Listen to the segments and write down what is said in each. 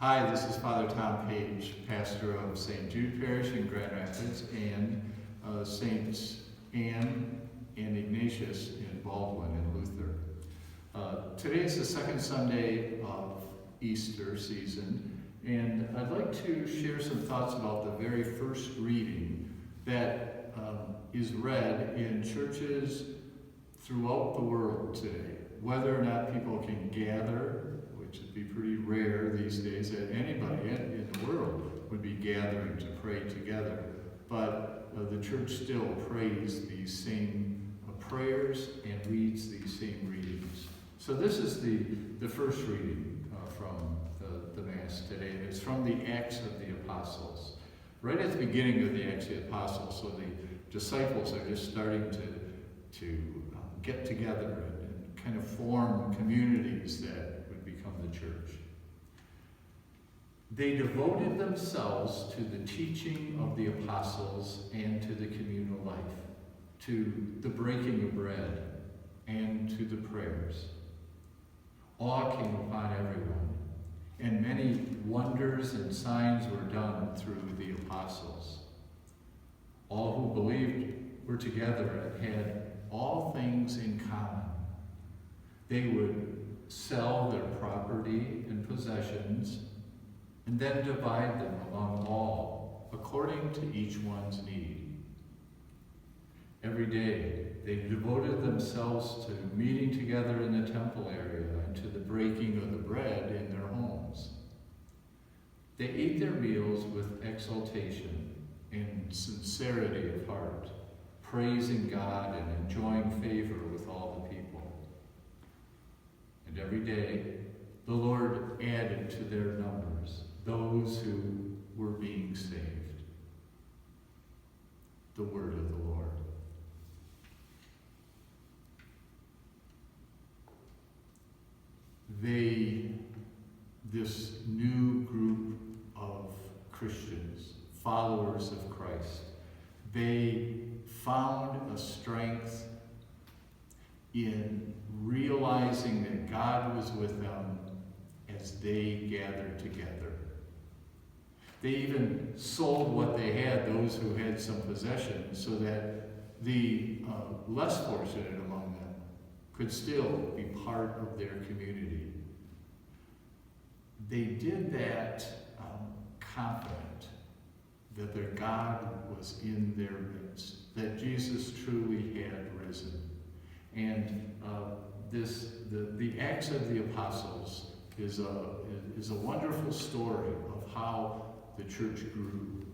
Hi, this is Father Tom Page, pastor of St Jude Parish in Grand Rapids and Saints Anne and Ignatius in Baldwin and Luther. Today is the second Sunday of Easter season, and I'd like to share some thoughts about the very first reading that is read in churches throughout the world today. Whether or not people can gather, which would be pretty rare these days, that anybody in the world would be gathering to pray together. But the church still prays these same prayers and reads these same readings. So this is the first reading from the Mass today, and it's from the Acts of the Apostles. Right at the beginning of the Acts of the Apostles, so the disciples are just starting to get together and kind of form communities that become the church. They devoted themselves to the teaching of the apostles and to the communal life, to the breaking of bread and to the prayers. Awe came upon everyone, and many wonders and signs were done through the apostles. All who believed were together and had all things in common. They would sell their property and possessions, and then divide them among all, according to each one's need. Every day, they devoted themselves to meeting together in the temple area and to the breaking of the bread in their homes. They ate their meals with exultation and sincerity of heart, praising God and enjoying favor with all the people. And every day, the Lord added to their numbers those who were being saved. The word of the Lord. This new group of Christians, followers of Christ, they found a strength in realizing that God was with them as they gathered together. They even sold what they had, those who had some possessions, so that the less fortunate among them could still be part of their community. They did that confident that their God was in their midst, that Jesus truly had risen. And the Acts of the Apostles is a wonderful story of how the church grew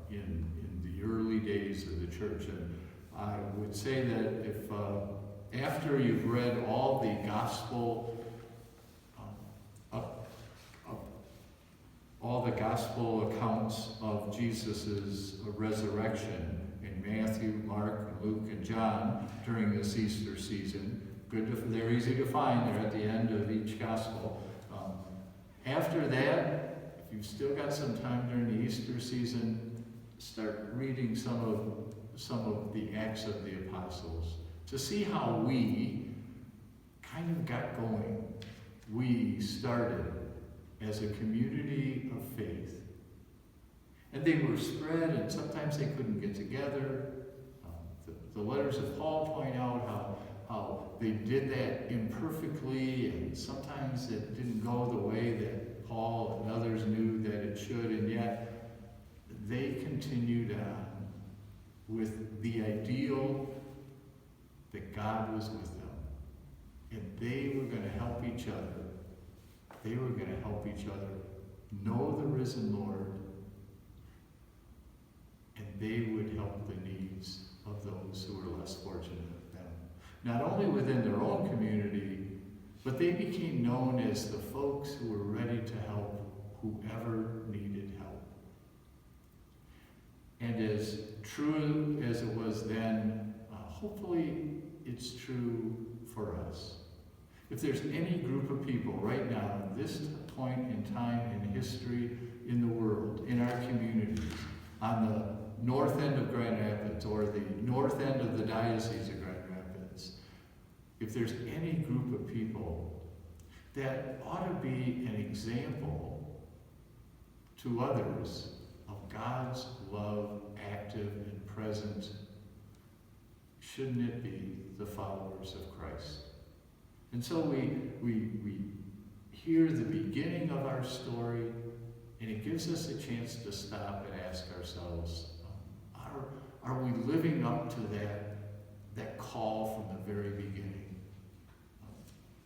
in the early days of the church. And I would say that if after you've read all the gospel accounts of Jesus' resurrection in Matthew, Mark, Luke, and John during this Easter season. They're easy to find. They're at the end of each gospel. After that, if you've still got some time during the Easter season, start reading some of the Acts of the Apostles to see how we kind of got going. We started as a community of faith. And they were spread, and sometimes they couldn't get together. The letters of Paul point out how they did that imperfectly, and sometimes it didn't go the way that Paul and others knew that it should, and yet they continued on with the ideal that God was with them. And they were going to help each other. They were going to help each other know the risen Lord, and they would help the needs of those who were less fortunate than them. Not only within their own community, but they became known as the folks who were ready to help whoever needed help. And as true as it was then, hopefully it's true for us. If there's any group of people right now, at this point in time in history, in the world, in our communities, on the north end of Grand Rapids or the north end of the Diocese of Grand Rapids, if there's any group of people that ought to be an example to others of God's love, active and present, shouldn't it be the followers of Christ? And so we hear the beginning of our story, and it gives us a chance to stop and ask ourselves, are we living up to that call from the very beginning?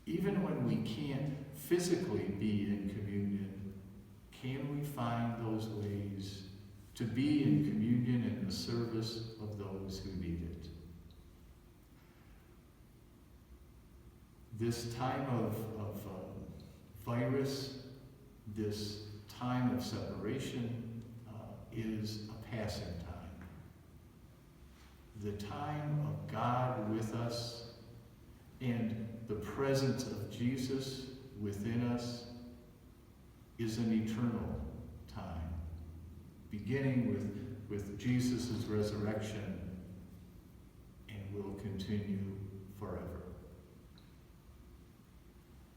Even when we can't physically be in communion, can we find those ways to be in communion in the service of those who need it? This time of virus, this time of separation is a passing time. The time of God with us and the presence of Jesus within us is an eternal time, beginning with Jesus' resurrection, and will continue